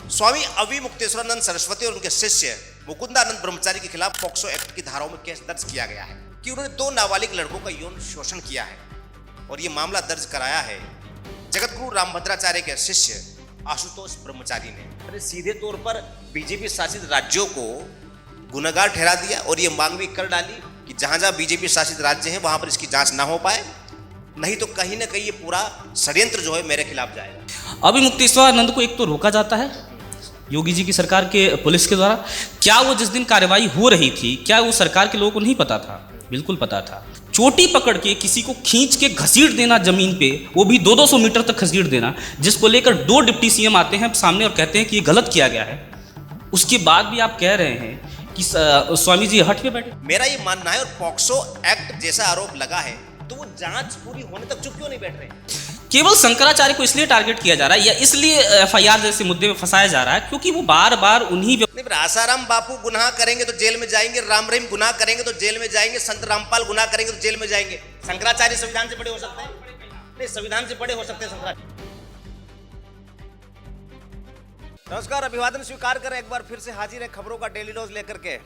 स्वामी अविमुक्तेश्वरानंद सरस्वती और उनके शिष्य मुकुंदानंद ब्रह्मचारी के खिलाफ पॉक्सो एक्ट की धाराओं में केस दर्ज किया गया है कि उन्होंने 2 नाबालिग लड़कों का यौन शोषण किया है। और ये मामला दर्ज कराया है जगतगुरु रामभद्राचार्य के शिष्य आशुतोष ब्रह्मचारी ने। अरे सीधे तौर पर बीजेपी शासित राज्यों को गुनहगार ठहरा दिया और ये मांग भी कर डाली कि जहां जहां बीजेपी शासित राज्य हैं वहां पर इसकी जांच ना हो पाए, नहीं तो कहीं ना कहीं ये पूरा षड्यंत्र जो है मेरे खिलाफ जाएगा। अविमुक्तेश्वरानंद को एक तो रोका जाता है योगी जी की सरकार के पुलिस के द्वारा। क्या वो जिस दिन कार्रवाई हो रही थी, क्या वो सरकार के लोगों को नहीं पता था? बिल्कुल पता था। चोटी पकड़ के किसी को खींच के घसीट देना जमीन पे, वो भी 200 मीटर तक घसीट देना, जिसको लेकर 2 डिप्टी सीएम आते हैं सामने और कहते हैं कि ये गलत किया गया है। उसके बाद भी आप कह रहे हैं कि स्वामी जी हट के बैठे। मेरा ये मानना है, और पॉक्सो एक्ट जैसा आरोप लगा है तो वो जांच पूरी होने तक चुप क्यों नहीं बैठ रहे? केवल शंकराचार्य को इसलिए टारगेट किया जा रहा है या इसलिए एफआईआर जैसे मुद्दे में फंसाया जा रहा है क्योंकि वो बार बार उन्हीं आसाराम बापू गुनाह करेंगे तो जेल में जाएंगे, राम रहीम गुनाह करेंगे तो जेल में जाएंगे, संत रामपाल गुनाह करेंगे तो जेल में जाएंगे। शंकराचार्य संविधान से बड़े हो सकते हैं? नहीं, संविधान से बड़े हो सकते हैं शंकराचार्य। नमस्कार, अभिवादन स्वीकार करें। एक बार फिर से हाजिर है खबरों का डेली डोज लेकर के।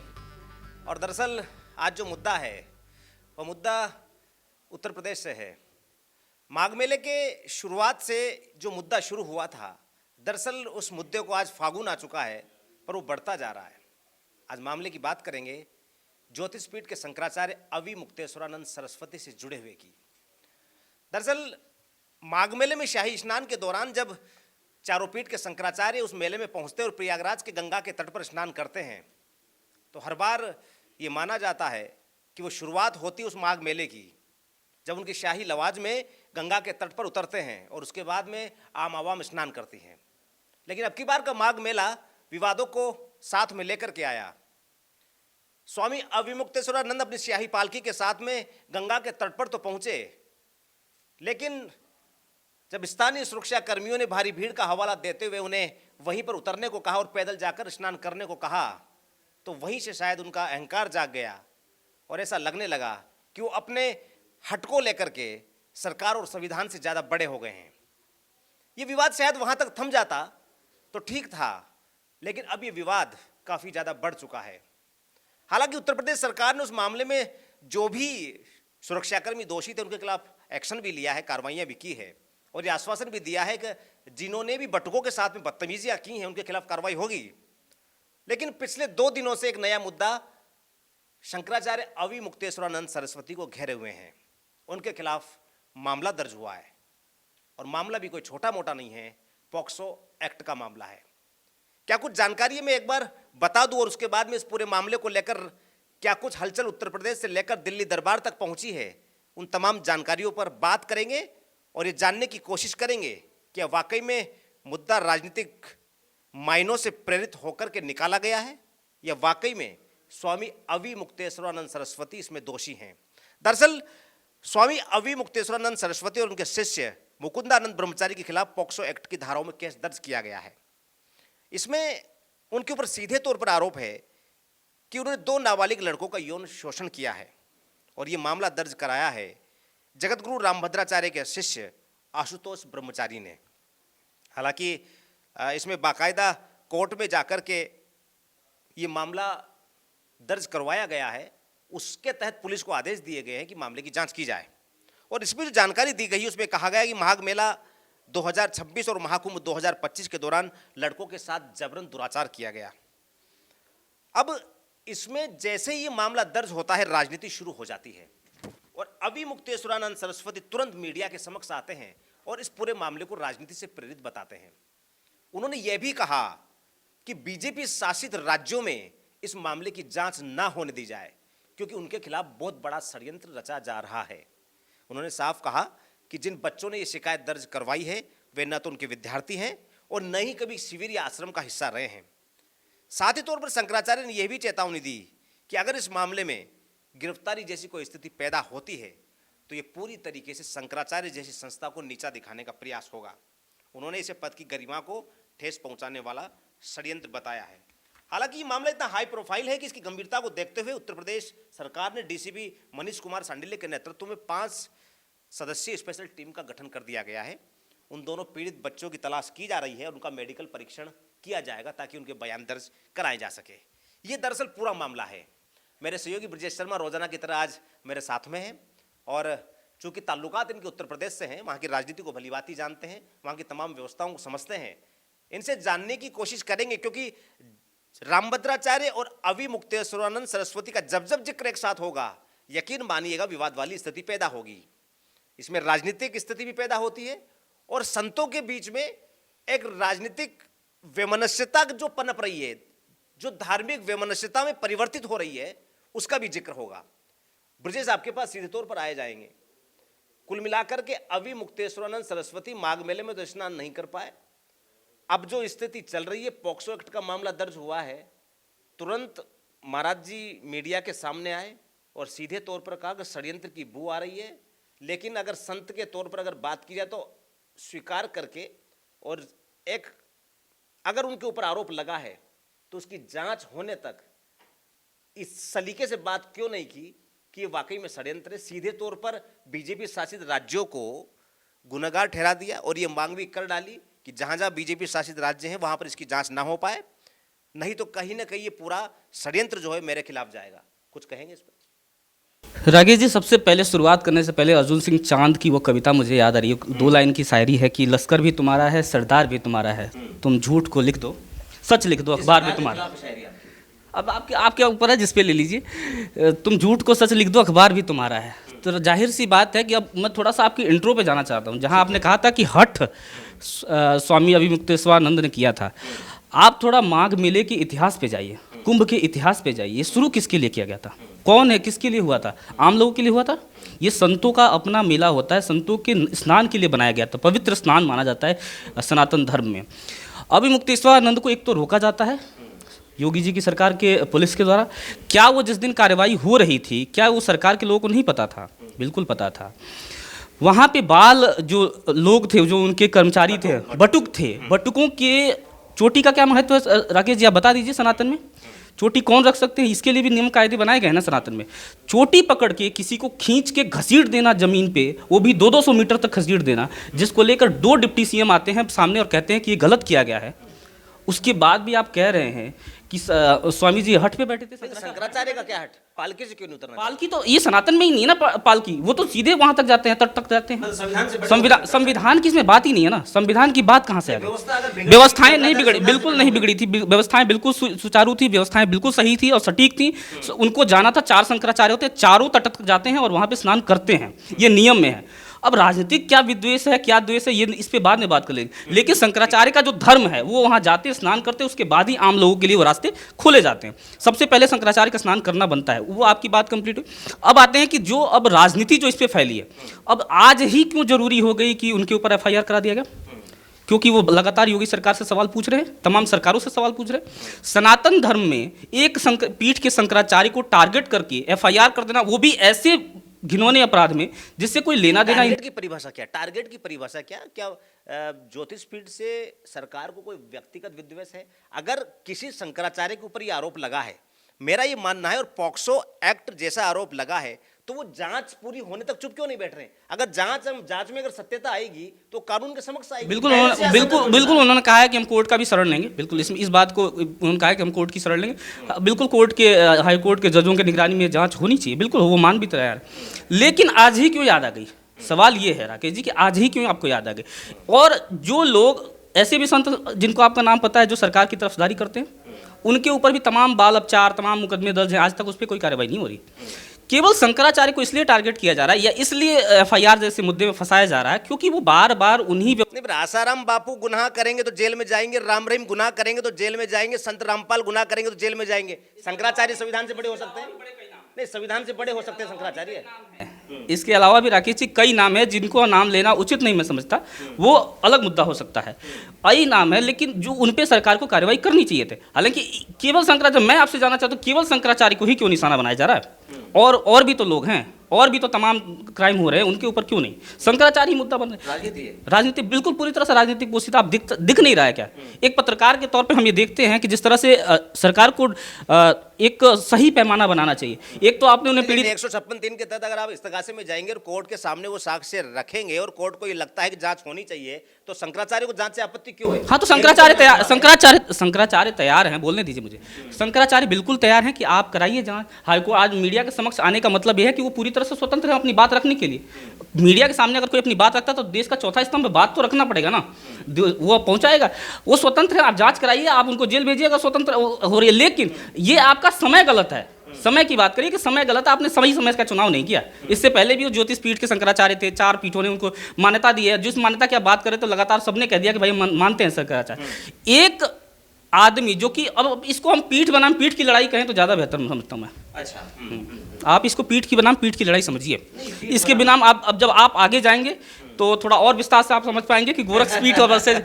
और दरअसल आज जो मुद्दा है वह मुद्दा उत्तर प्रदेश से है। माघ मेले के शुरुआत से जो मुद्दा शुरू हुआ था, दरअसल उस मुद्दे को आज फागुन आ चुका है, पर वो बढ़ता जा रहा है। आज मामले की बात करेंगे ज्योतिषपीठ के शंकराचार्य अविमुक्तेश्वरानंद सरस्वती से जुड़े हुए की। दरअसल माघ मेले में शाही स्नान के दौरान जब चारों पीठ के शंकराचार्य उस मेले में पहुंचते और प्रयागराज के गंगा के तट पर स्नान करते हैं, तो हर बार ये माना जाता है कि वो शुरुआत होती उस माघ मेले की जब उनकी शाही लवाज में गंगा के तट पर उतरते हैं और उसके बाद में आम आवाम स्नान करती हैं। लेकिन अब की बार का माघ मेला विवादों को साथ में लेकर के आया। स्वामी अविमुक्तेश्वरानंद अपनी शाही पालकी के साथ में गंगा के तट पर तो पहुंचे, लेकिन जब स्थानीय सुरक्षा कर्मियों ने भारी भीड़ का हवाला देते हुए उन्हें वहीं पर उतरने को कहा और पैदल जाकर स्नान करने को कहा, तो वहीं से शायद उनका अहंकार जाग गया और ऐसा लगने लगा कि वो अपने हट को लेकर के सरकार और संविधान से ज्यादा बड़े हो गए हैं। ये विवाद शायद वहां तक थम जाता तो ठीक था, लेकिन अब ये विवाद काफी ज्यादा बढ़ चुका है। हालांकि उत्तर प्रदेश सरकार ने उस मामले में जो भी सुरक्षाकर्मी दोषी थे उनके खिलाफ एक्शन भी लिया है, कार्रवाइयां भी की है और ये आश्वासन भी दिया है कि जिन्होंने भी बटुकों के साथ में बदतमीजियां की हैं उनके खिलाफ कार्रवाई होगी। लेकिन पिछले 2 दिनों से एक नया मुद्दा शंकराचार्य अविमुक्तेश्वरानंद सरस्वती को घेरे हुए हैं। उनके खिलाफ मामला दर्ज हुआ है और मामला भी कोई छोटा मोटा नहीं है, पॉक्सो एक्ट का मामला है। क्या कुछ जानकारी मैं एक बार बता दूं और उसके बाद में इस पूरे मामले को लेकर क्या कुछ हलचल उत्तर प्रदेश से लेकर दिल्ली दरबार तक पहुंची है, उन तमाम जानकारियों पर बात करेंगे और ये जानने की कोशिश करेंगे कि वाकई में मुद्दा राजनीतिक मायनों से प्रेरित होकर के निकाला गया है या वाकई में स्वामी अविमुक्तेश्वरानंद सरस्वती इसमें दोषी हैं। दरअसल स्वामी अविमुक्तेश्वरानंद सरस्वती और उनके शिष्य मुकुंदानंद ब्रह्मचारी के खिलाफ पॉक्सो एक्ट की धाराओं में केस दर्ज किया गया है। इसमें उनके ऊपर सीधे तौर पर आरोप है कि उन्होंने 2 नाबालिग लड़कों का यौन शोषण किया है और ये मामला दर्ज कराया है जगतगुरु रामभद्राचार्य के शिष्य आशुतोष ब्रह्मचारी ने। हालांकि इसमें बाकायदा कोर्ट में जाकर के ये मामला दर्ज करवाया गया है, उसके तहत पुलिस को आदेश दिए गए हैं कि मामले की जांच की जाए। और इसमें जो जानकारी दी गई उसमें कहा गया कि माघ मेला 2026 और महाकुंभ 2025 के दौरान लड़कों के साथ जबरन दुराचार किया गया। अब इसमें जैसे ही ये मामला दर्ज होता है राजनीति शुरू हो जाती है और अविमुक्तेश्वरानंद सरस्वती तुरंत मीडिया के समक्ष आते हैं और इस पूरे मामले को राजनीति से प्रेरित बताते हैं। उन्होंने यह भी कहा कि बीजेपी शासित राज्यों में इस मामले की जांच ना होने दी जाए क्योंकि उनके खिलाफ बहुत बड़ा षड्यंत्र रचा जा रहा है। उन्होंने साफ कहा कि जिन बच्चों ने ये शिकायत दर्ज करवाई है वे न तो उनके विद्यार्थी हैं और न ही कभी शिविर या आश्रम का हिस्सा रहे हैं। साथ ही तौर पर शंकराचार्य ने यह भी चेतावनी दी कि अगर इस मामले में गिरफ्तारी जैसी कोई स्थिति पैदा होती है तो ये पूरी तरीके से शंकराचार्य जैसी संस्था को नीचा दिखाने का प्रयास होगा। उन्होंने इसे पद की गरिमा को ठेस पहुंचाने वाला षड्यंत्र बताया है। हालांकि ये मामला इतना हाई प्रोफाइल है कि इसकी गंभीरता को देखते हुए उत्तर प्रदेश सरकार ने डीसीपी मनीष कुमार सांडिल्य के नेतृत्व में 5 सदस्यीय स्पेशल टीम का गठन कर दिया गया है। उन दोनों पीड़ित बच्चों की तलाश की जा रही है और उनका मेडिकल परीक्षण किया जाएगा ताकि उनके बयान दर्ज कराए जा सके। ये दरअसल पूरा मामला है। मेरे सहयोगी ब्रजेश शर्मा रोजाना की तरह आज मेरे साथ में हैं और चूंकि ताल्लुकात इनके उत्तर प्रदेश से हैं, वहाँ की राजनीति को भलीभांति जानते हैं, वहाँ की तमाम व्यवस्थाओं को समझते हैं। इनसे जानने की कोशिश करेंगे क्योंकि रामभद्राचार्य और अवि मुक्तेश्वरानंद सरस्वती का जब जब जिक्र एक साथ होगा, यकीन मानिएगा विवाद वाली स्थिति पैदा होगी। इसमें राजनीतिक स्थिति भी पैदा होती है और संतों के बीच में एक राजनीतिक वैमनस्यता जो पनप रही है, जो धार्मिक वैमनस्यता में परिवर्तित हो रही है, उसका भी जिक्र होगा। ब्रजेश आपके पास सीधे तौर पर आए जाएंगे। कुल मिलाकर के अवि मुक्तेश्वरानंद सरस्वती माघ मेले में तो स्नान नहीं कर पाए। अब जो स्थिति चल रही है, पॉक्सो एक्ट का मामला दर्ज हुआ है, तुरंत महाराज जी मीडिया के सामने आए और सीधे तौर पर कहा कि षड्यंत्र की बू आ रही है। लेकिन अगर संत के तौर पर अगर बात की जाए तो स्वीकार करके और एक अगर उनके ऊपर आरोप लगा है तो उसकी जांच होने तक इस सलीके से बात क्यों नहीं की कि ये वाकई में षड्यंत्र है। सीधे तौर पर बीजेपी शासित राज्यों को गुनहगार ठहरा दिया और ये मांग भी कर डाली कि जहां जहां बीजेपी शासित राज्य हैं वहां पर इसकी जांच ना हो पाए, नहीं तो कहीं ना कहीं ये पूरा षड्यंत्र जो है मेरे खिलाफ जाएगा। कुछ कहेंगे इस पर? राकेश जी, सबसे पहले शुरुआत करने से पहले अर्जुन सिंह चांद की वो कविता मुझे याद आ रही है। 2 लाइन की शायरी है कि लश्कर भी तुम्हारा है, सरदार भी तुम्हारा है, तुम झूठ को लिख दो, सच लिख दो, अखबार भी तुम्हारा। अब आपके ऊपर है, जिस पे ले लीजिए। तुम झूठ को सच लिख दो, अखबार भी तुम्हारा है। तो जाहिर सी बात है कि अब मैं थोड़ा सा आपकी इंट्रो पे जाना चाहता हूँ, जहाँ आपने कहा था कि हठ स्वामी अभिमुक्तेश्वरानंद ने किया था। आप थोड़ा माघ मेले के इतिहास पे जाइए, कुंभ के इतिहास पे जाइए। शुरू किसके लिए किया गया था? कौन है, किसके लिए हुआ था? आम लोगों के लिए हुआ था? ये संतों का अपना मेला होता है, संतों के स्नान के लिए बनाया गया था। पवित्र स्नान माना जाता है सनातन धर्म में। अभिमुक्तेश्वरानंद को एक तो रोका जाता है योगी जी की सरकार के पुलिस के द्वारा। क्या वो जिस दिन कार्रवाई हो रही थी, क्या वो सरकार के लोगों को नहीं पता था? बिल्कुल पता था। वहाँ पे बाल जो लोग थे, जो उनके कर्मचारी थे, बटुक थे, बटुकों के चोटी का क्या महत्व है राकेश जी, आप बता दीजिए। सनातन में चोटी कौन रख सकते हैं? इसके लिए भी नियम कायदे बनाए गए हैं ना सनातन में। चोटी पकड़ के किसी को खींच के घसीट देना जमीन पे, वो भी 200-200 मीटर तक घसीट देना, जिसको लेकर 2 डिप्टी सीएम आते हैं सामने और कहते हैं कि ये गलत किया गया है। उसके बाद भी आप कह रहे हैं कि स्वामी जी हट पे बैठे थे। शंकराचार्य का क्या हट? पालकी से क्यों नहीं उतरना? पालकी तो ये सनातन में ही नहीं है ना, पालकी वो तो सीधे वहां तक जाते हैं, तट तक जाते हैं। संविधान की इसमें बात ही नहीं है ना। संविधान की बात कहाँ से आ गई? व्यवस्थाएं नहीं बिगड़ी, बिल्कुल नहीं बिगड़ी थी। व्यवस्थाएं बिल्कुल सुचारू थी, व्यवस्थाएं बिल्कुल सही थी और सटीक थी। उनको जाना था, 4 शंकराचार्य होते हैं, चारों तट तक जाते हैं और वहां पे स्नान करते हैं, ये नियम में है। अब राजनीतिक क्या विद्वेष है, क्या द्वेष है, ये इस पे बाद में बात कर लेंगे। लेकिन शंकराचार्य का जो धर्म है वो वहाँ जाते हैं, स्नान करते हैं, उसके बाद ही आम लोगों के लिए वो रास्ते खोले जाते हैं। सबसे पहले शंकराचार्य का स्नान करना बनता है। वो आपकी बात कंप्लीट हुई। अब आते हैं कि जो अब राजनीति जो इस पर फैली है, अब आज ही क्यों जरूरी हो गई कि उनके ऊपर FIR करा दिया गया? क्योंकि वो लगातार योगी सरकार से सवाल पूछ रहे हैं, तमाम सरकारों से सवाल पूछ रहे हैं। सनातन धर्म में एक पीठ के शंकराचार्य को टारगेट करके FIR कर देना, वो भी ऐसे घिनौने अपराध में जिससे कोई लेना देना। टारगेट की परिभाषा क्या? टारगेट की परिभाषा क्या? क्या ज्योतिष पीठ से सरकार को कोई व्यक्तिगत विद्वेष है? अगर किसी शंकराचार्य के ऊपर ये आरोप लगा है, मेरा ये मानना है, और पॉक्सो एक्ट जैसा आरोप लगा है, तो वो जांच पूरी होने तक चुप क्यों नहीं बैठ रहे? अगर जांच में अगर सत्यता आएगी तो कानून के समक्ष आएगी। बिल्कुल उन्होंने कहा है कि हम कोर्ट का भी शरण लेंगे। बिल्कुल इस बात को उन्होंने कहा है कि हम कोर्ट की शरण लेंगे। बिल्कुल कोर्ट के, हाई कोर्ट के जजों की निगरानी में जांच होनी चाहिए, बिल्कुल वो मान भी तैयार। लेकिन आज ही क्यों याद आ गई? सवाल ये है राकेश जी कि आज ही क्यों आपको याद आ गई? और जो लोग ऐसे भी संत जिनको आपका नाम पता है, जो सरकार की तरफदारी करते हैं, उनके ऊपर भी तमाम बाल अपचार, तमाम मुकदमे दर्ज हैं। आज तक उस पर कोई कार्रवाई नहीं हो रही। केवल शंकराचार्य को इसलिए टारगेट किया जा रहा है या इसलिए FIR जैसे मुद्दे में फंसाया जा रहा है क्योंकि वो बार बार उन्हीं आसाराम बापू गुनाह करेंगे तो जेल में जाएंगे, राम रहीम गुनाह करेंगे तो जेल में जाएंगे, संत रामपाल गुनाह करेंगे तो जेल में जाएंगे। शंकराचार्य संविधान से बड़े हो सकते हैं? नहीं, संविधान से बड़े हो सकते हैं शंकराचार्य। इसके अलावा भी राकेश जी कई नाम है जिनको नाम लेना उचित नहीं मैं समझता, वो अलग मुद्दा हो सकता है। कई नाम है लेकिन जो उन पे सरकार को कार्रवाई करनी चाहिए थे। हालांकि केवल शंकराचार्य, मैं आपसे जानना चाहता हूँ, केवल शंकराचार्य को ही क्यों निशाना बनाया जा रहा है? और भी तो लोग हैं, और भी तो तमाम क्राइम हो रहे हैं, उनके ऊपर क्यों नहीं? शंकराचार्य ही मुद्दा बन रहा है। राजनीति बिल्कुल पूरी तरह से राजनीतिक पोषित आप दिख नहीं रहा है क्या? एक पत्रकार के तौर पे हम ये देखते हैं कि जिस तरह से सरकार को एक सही पैमाना बनाना चाहिए। एक तो आपने उन्हें पीड़ित 156(3) के तहत अगर आप इस्तगासे में जाएंगे और कोर्ट के सामने वो साक्ष्य रखेंगे और कोर्ट को ये लगता है कि जांच होनी चाहिए, तो शंकराचार्य को जांच से आपत्ति क्यों है? हाँ, तो शंकराचार्य तैयार हैं, बोलने दीजिए मुझे। शंकराचार्य बिल्कुल तैयार हैं कि आप कराइए जांच। हाईकोर्ट आज मीडिया के समक्ष आने का मतलब यह है कि वो पूरी तरह से स्वतंत्र है अपनी बात रखने के लिए। मीडिया के सामने अगर कोई अपनी बात रखता है तो देश का चौथा स्तंभ बात तो रखना पड़ेगा ना, वो पहुंचाएगा। वो स्वतंत्र है, आप जांच कराइए, आप उनको जेल भेजिएगा, स्वतंत्र हो रही है। लेकिन ये आपका समय गलत है। समय की बात करिए कि समय गलत है, आपने सही समय का चुनाव नहीं किया। इससे पहले भी वो ज्योतिष पीठ के शंकराचार्य थे, 4 पीठों ने उनको मान्यता दी है। जिस मान्यता की आप बात करें तो लगातार सबने कह दिया कि भाई मानते हैं शंकराचार्य। एक आदमी जो कि अब इसको हम पीठ बनाम पीठ की लड़ाई कहें तो ज़्यादा बेहतर समझता हूँ मैं। अच्छा, आप इसको पीठ की बनाम पीठ की लड़ाई समझिए। इसके बिना आप अब जब आप आगे जाएंगे तो थोड़ा और विस्तार से आप समझ पाएंगे कि गोरक्ष पीठ और वर्सेस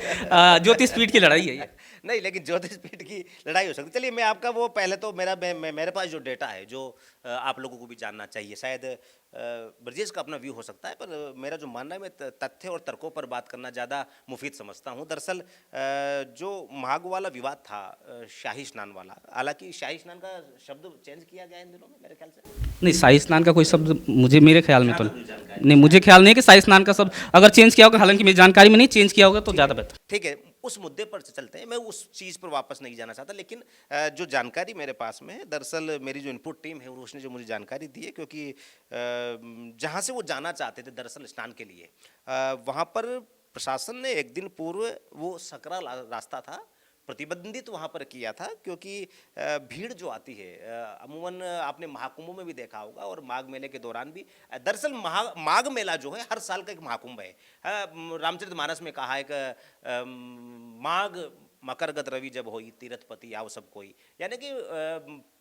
ज्योतिष पीठ की लड़ाई है ये। नहीं, लेकिन ज्योतिष पीठ की लड़ाई हो सकती। चलिए, मैं आपका वो पहले तो मेरे पास जो डेटा है जो आप लोगों को भी जानना चाहिए, शायद ब्रजेश का अपना व्यू हो सकता है, पर मेरा जो मानना है, मैं तथ्य और तर्कों पर बात करना ज़्यादा मुफीद समझता हूँ। दरअसल जो माघ वाला विवाद था, शाही स्नान वाला, हालांकि शाही स्नान का शब्द चेंज किया गया इन दिनों में मेरे ख्याल से। नहीं, शाही स्नान का कोई शब्द मेरे ख्याल में तो नहीं, मुझे ख्याल नहीं है कि शाही स्नान का शब्द अगर चेंज किया होगा, हालांकि मेरी जानकारी में नहीं चेंज किया होगा तो ज़्यादा बेहतर। ठीक है, उस मुद्दे पर चलते हैं। मैं उस चीज़ पर वापस नहीं जाना चाहता, लेकिन जो जानकारी मेरे पास में है, दरअसल मेरी जो इनपुट टीम है उसने जो मुझे जानकारी दी है, क्योंकि जहाँ से वो जाना चाहते थे दरअसल स्नान के लिए, वहाँ पर प्रशासन ने एक दिन पूर्व वो सकरा रास्ता था प्रतिबंधित वहाँ पर किया था, क्योंकि भीड़ जो आती है अमूमन आपने महाकुंभों में भी देखा होगा और माघ मेले के दौरान भी। दरअसल माघ मेला जो है हर साल का एक महाकुंभ है। रामचरितमानस में कहा है कि माघ मकरगत रवि जब होई तीर्थपति आओ सब कोई, यानी कि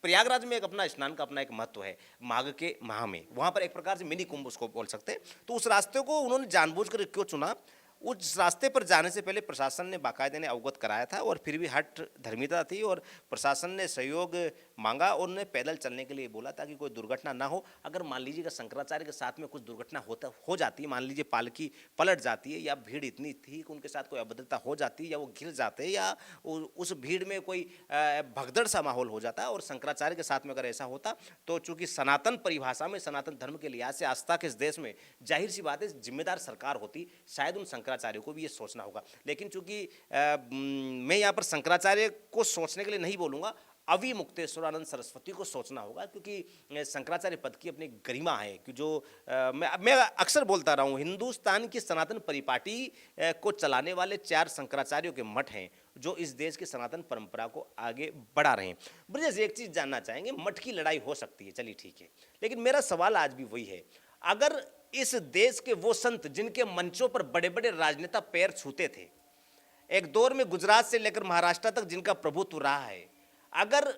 प्रयागराज में एक अपना स्नान का अपना एक महत्व है माघ के माह में। वहाँ पर एक प्रकार से मिनी कुंभ उसको बोल सकते हैं। तो उस रास्ते को उन्होंने जानबूझकर क्यों चुना? उस रास्ते पर जाने से पहले प्रशासन ने बाकायदे ने अवगत कराया था, और फिर भी हट धर्मिता थी और प्रशासन ने सहयोग मांगा और उन्हें पैदल चलने के लिए बोला ताकि कोई दुर्घटना ना हो। अगर मान लीजिए कि शंकराचार्य के साथ में कुछ दुर्घटना हो जाती है, मान लीजिए पालकी पलट जाती है या भीड़ इतनी थी कि उनके साथ कोई अभद्रता हो जाती है या वो गिर जाते हैं या उस भीड़ में कोई भगदड़ सा माहौल हो जाता है और शंकराचार्य के साथ में अगर ऐसा होता, तो चूंकि सनातन परिभाषा में सनातन धर्म के लिहाज से आस्था के इस देश में जाहिर सी बात है जिम्मेदार सरकार होती, शायद उन शंकराचार्य को भी ये सोचना होगा। लेकिन चूंकि मैं यहाँ पर शंकराचार्य को सोचने के लिए नहीं बोलूँगा, अवि मुक्तेश्वरानंद सरस्वती को सोचना होगा, क्योंकि शंकराचार्य पद की अपनी गरिमा है कि जो मैं अक्सर बोलता रहा हूँ, हिंदुस्तान की सनातन परिपाटी को चलाने वाले 4 शंकराचार्यों के मठ हैं जो इस देश की सनातन परंपरा को आगे बढ़ा रहे हैं। ब्रजेश, एक चीज़ जानना चाहेंगे, मठ की लड़ाई हो सकती है, चलिए ठीक है, लेकिन मेरा सवाल आज भी वही है, अगर इस देश के वो संत जिनके मंचों पर बड़े बड़े राजनेता पैर छूते थे, एक दौर में गुजरात से लेकर महाराष्ट्र तक जिनका प्रभुत्व रहा है, अगर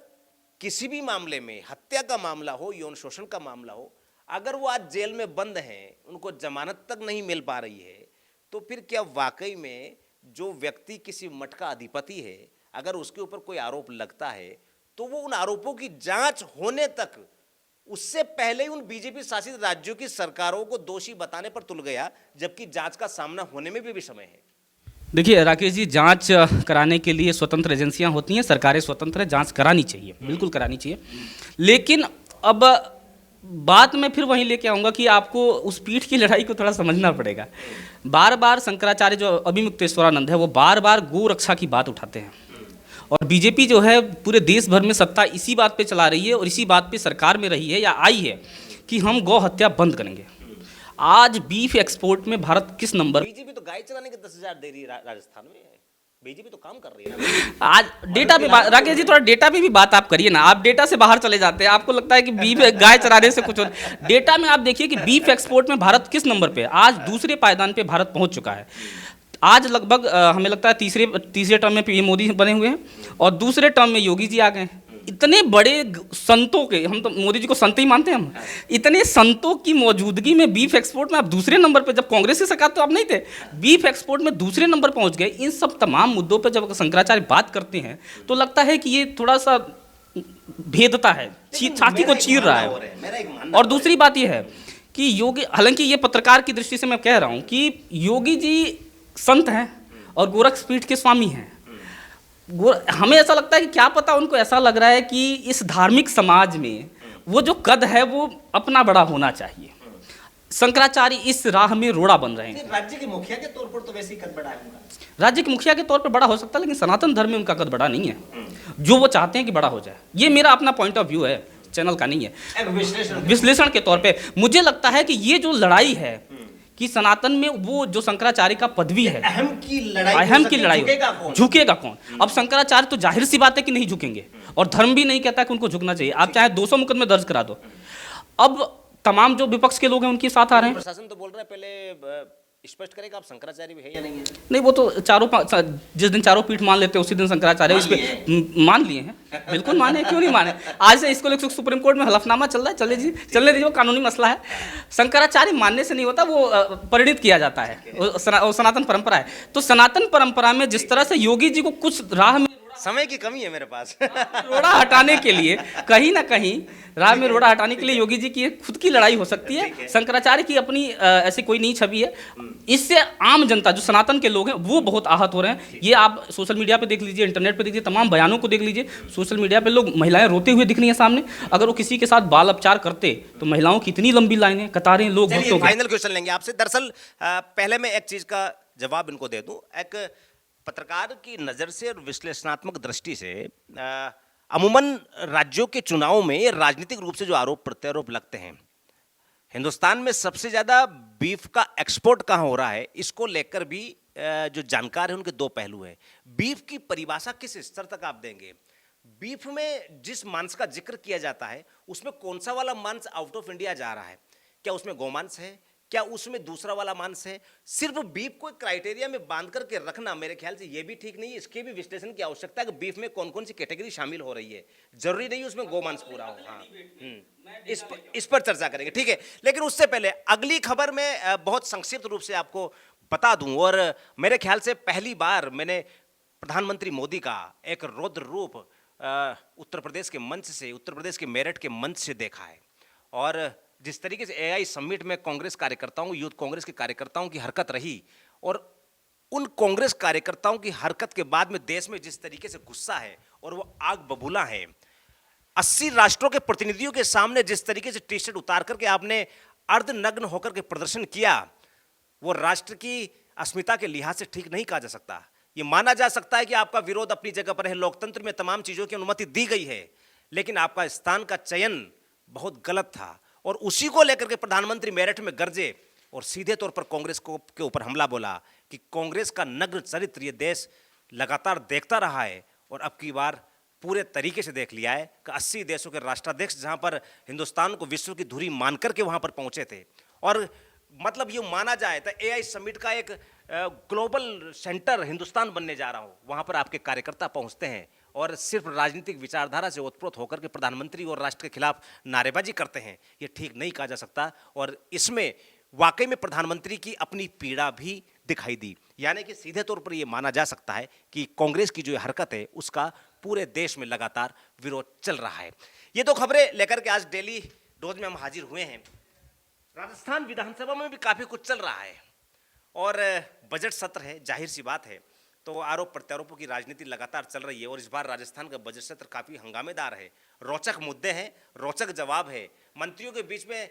किसी भी मामले में हत्या का मामला हो, यौन शोषण का मामला हो, अगर वो आज जेल में बंद हैं, उनको जमानत तक नहीं मिल पा रही है, तो फिर क्या वाकई में जो व्यक्ति किसी मठ का अधिपति है, अगर उसके ऊपर कोई आरोप लगता है तो वो उन आरोपों की जांच होने तक उससे पहले ही उन बीजेपी शासित राज्यों की सरकारों को दोषी बताने पर तुल गया, जबकि जांच का सामना होने में भी समय है? देखिए राकेश जी, जांच कराने के लिए स्वतंत्र एजेंसियां होती हैं, सरकारें स्वतंत्र है, जांच करानी चाहिए, बिल्कुल करानी चाहिए। लेकिन अब बात मैं फिर वहीं लेके आऊँगा कि आपको उस पीठ की लड़ाई को थोड़ा समझना पड़ेगा। बार बार शंकराचार्य जो अभिमुक्तेश्वरानंद है वो बार बार गौ रक्षा की बात उठाते हैं, और बीजेपी जो है पूरे देश भर में सत्ता इसी बात पे चला रही है और इसी बात पे सरकार में रही है या आई है कि हम गौ हत्या बंद करेंगे। आज बीफ एक्सपोर्ट में भारत किस नंबर? बीजेपी तो गाय चराने के 10,000 दे रही है राजस्थान में, बीजेपी तो काम कर रही है। आज डेटा पे राकेश जी, थोड़ा डेटा पे भी बात आप करिए ना, आप डेटा से बाहर चले जाते हैं, आपको लगता है कि बीफ गाय चराने से कुछ डेटा में आप देखिए कि बीफ एक्सपोर्ट में भारत किस नंबर पे, आज दूसरे पायदान पे भारत पहुंच चुका है। आज लगभग हमें लगता है तीसरे टर्म में पीएम मोदी बने हुए हैं और दूसरे टर्म में योगी जी आ गए हैं। इतने बड़े संतों के, हम तो मोदी जी को संत ही मानते हैं हम, इतने संतों की मौजूदगी में बीफ एक्सपोर्ट में आप दूसरे नंबर पे, जब कांग्रेस की सरकार तो आप नहीं थे, बीफ एक्सपोर्ट में दूसरे नंबर पहुंच गए। इन सब तमाम मुद्दों पे जब शंकराचार्य बात करते हैं तो लगता है कि ये थोड़ा सा भेदता है, छाती को चीर रहा है। और दूसरी बात ये है कि योगी, हालांकि ये पत्रकार की दृष्टि से मैं कह रहा हूँ कि योगी जी संत हैं और गोरक्षपीठ के स्वामी हैं, हमें ऐसा लगता है कि क्या पता उनको ऐसा लग रहा है कि इस धार्मिक समाज में वो जो कद है वो अपना बड़ा होना चाहिए। शंकराचार्य इस राह में रोड़ा बन रहे हैं। राज्य के मुखिया के तौर पर तो वैसे ही कद बड़ा है उनका। राज्य के मुखिया के तौर पर बड़ा हो सकता है, लेकिन सनातन धर्म में उनका कद बड़ा नहीं है जो वो चाहते हैं कि बड़ा हो जाए। ये मेरा अपना पॉइंट ऑफ व्यू है, चैनल का नहीं है। एक विश्लेषण के तौर पे मुझे लगता है कि ये जो लड़ाई है कि सनातन में वो जो शंकराचार्य का पदवी है, अहम की लड़ाई झुकेगा कौन? झुकेगा कौन? अब शंकराचार्य तो जाहिर सी बात है कि नहीं झुकेंगे, और धर्म भी नहीं कहता कि उनको झुकना चाहिए। आप चाहे 200 मुकदमे दर्ज करा दो। अब तमाम जो विपक्ष के लोग हैं उनके साथ आ रहे हैं। प्रशासन तो बोल रहा है, पहले स्पष्ट करेगा आप शंकराचार्य भी है या नहीं है। नहीं, वो तो जिस दिन चारों पीठ मान लेते हैं उसी दिन शंकराचार्य इस पे मान लिए हैं। बिल्कुल माने, क्यों नहीं माने। आज से इसको लेकर सुप्रीम कोर्ट में हलफनामा चल रहा है, चलने दीजिए, वो कानूनी मसला है। शंकराचार्य मानने से नहीं होता, वो परिणित किया जाता है, वो सनातन परंपरा है। तो सनातन परंपरा में जिस तरह से योगी जी को कुछ राह में, समय की कमी है मेरे पास रोड़ा हटाने के लिए, कहीं ना कहीं राह में रोड़ा हटाने के लिए योगी जी की खुद की लड़ाई हो सकती है। शंकराचार्य की अपनी ऐसी कोई नई छवि है। इससे आम जनता जो सनातन के लोग हैं वो बहुत आहत हो रहे हैं। ये आप सोशल मीडिया पे देख लीजिए, इंटरनेट पे देखिए, तमाम बयानों को देख लीजिए। सोशल मीडिया पे लोग, महिलाएं रोते हुए दिख रही हैं सामने। अगर वो किसी के साथ बाल उपचार करते तो महिलाओं की इतनी लंबी लाइनें, कतारें, लोग भक्तों की। फाइनल क्वेश्चन लेंगे आपसे। दरअसल पहले मैं एक चीज का जवाब इनको दे दूं। एक पत्रकार की नज़र से और विश्लेषणात्मक दृष्टि से अमूमन राज्यों के चुनाव में राजनीतिक रूप से जो आरोप प्रत्यारोप लगते हैं, हिंदुस्तान में सबसे ज़्यादा बीफ का एक्सपोर्ट कहाँ हो रहा है, इसको लेकर भी जो जानकार हैं उनके दो पहलू हैं। बीफ की परिभाषा किस स्तर तक आप देंगे? बीफ में जिस मांस का जिक्र किया जाता है उसमें कौन सा वाला मांस आउट ऑफ इंडिया जा रहा है? क्या उसमें गौमांस है, क्या उसमें दूसरा वाला मांस है? सिर्फ बीफ को क्राइटेरिया में बांध करके रखना मेरे ख्याल से ये भी ठीक नहीं है। इसके भी विश्लेषण की आवश्यकता है कि बीफ में कौन कौन सी कैटेगरी शामिल हो रही है। जरूरी नहीं उसमें गोमांस पूरा हो। हाँ, इस पर चर्चा करेंगे, ठीक है। लेकिन उससे पहले अगली खबर में बहुत संक्षिप्त रूप से आपको बता दूं, और मेरे ख्याल से पहली बार मैंने प्रधानमंत्री मोदी का एक रौद्र रूप उत्तर प्रदेश के मंच से, उत्तर प्रदेश के मेरठ के मंच से देखा है। और जिस तरीके से एआई समिट में कांग्रेस कार्यकर्ताओं, यूथ कांग्रेस के कार्यकर्ताओं की हरकत रही, और उन कांग्रेस कार्यकर्ताओं की हरकत के बाद में देश में जिस तरीके से गुस्सा है और वो आग बबूला है, 80 राष्ट्रों के प्रतिनिधियों के सामने जिस तरीके से टी शर्ट उतार करके आपने अर्धनग्न होकर के प्रदर्शन किया, वो राष्ट्र की अस्मिता के लिहाज से ठीक नहीं कहा जा सकता। ये माना जा सकता है कि आपका विरोध अपनी जगह पर है, लोकतंत्र में तमाम चीजों की अनुमति दी गई है, लेकिन आपका स्थान का चयन बहुत गलत था। और उसी को लेकर के प्रधानमंत्री मेरठ में गरजे और सीधे तौर पर कांग्रेस के ऊपर हमला बोला कि कांग्रेस का नग्न चरित्र ये देश लगातार देखता रहा है, और अब की बार पूरे तरीके से देख लिया है कि 80 देशों के राष्ट्राध्यक्ष जहां पर हिंदुस्तान को विश्व की धुरी मान करके वहां पर पहुंचे थे, और मतलब ये माना जाए तो एआई समिट का एक ग्लोबल सेंटर हिंदुस्तान बनने जा रहा हो, वहां पर आपके कार्यकर्ता पहुंचते हैं और सिर्फ राजनीतिक विचारधारा से ओतप्रोत होकर के प्रधानमंत्री और राष्ट्र के खिलाफ नारेबाजी करते हैं। ये ठीक नहीं कहा जा सकता, और इसमें वाकई में प्रधानमंत्री की अपनी पीड़ा भी दिखाई दी। यानी कि सीधे तौर पर यह माना जा सकता है कि कांग्रेस की जो हरकत है उसका पूरे देश में लगातार विरोध चल रहा है। ये तो खबरें लेकर के आज डेली डोज में हम हाजिर हुए हैं। राजस्थान विधानसभा में भी काफी कुछ चल रहा है, और बजट सत्र है, जाहिर सी बात है, तो आरोप प्रत्यारोपों की राजनीति लगातार चल रही है। और इस बार राजस्थान का बजट सत्र काफी हंगामेदार है, रोचक मुद्दे हैं, रोचक जवाब है, मंत्रियों के बीच में,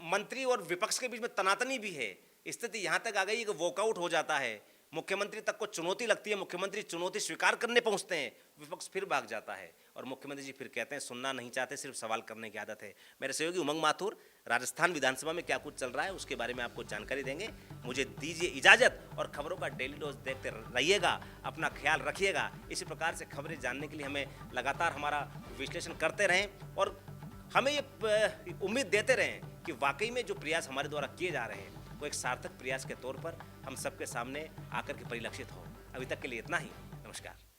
मंत्री और विपक्ष के बीच में तनातनी भी है। स्थिति यहां तक आ गई है कि वॉकआउट हो जाता है, मुख्यमंत्री तक को चुनौती लगती है, मुख्यमंत्री चुनौती स्वीकार करने पहुंचते हैं, विपक्ष फिर भाग जाता है, और मुख्यमंत्री जी फिर कहते हैं सुनना नहीं चाहते, सिर्फ सवाल करने की आदत है। मेरे सहयोगी उमंग माथुर राजस्थान विधानसभा में क्या कुछ चल रहा है उसके बारे में आपको जानकारी देंगे। मुझे दीजिए इजाजत, और खबरों का डेली डोज देखते रहिएगा, अपना ख्याल रखिएगा। इसी प्रकार से खबरें जानने के लिए हमें लगातार हमारा विश्लेषण करते रहें, और हमें ये उम्मीद देते रहें कि वाकई में जो प्रयास हमारे द्वारा किए जा रहे हैं वो एक सार्थक प्रयास के तौर पर हम सबके सामने आकर के परिलक्षित हो। अभी तक के लिए इतना ही। नमस्कार।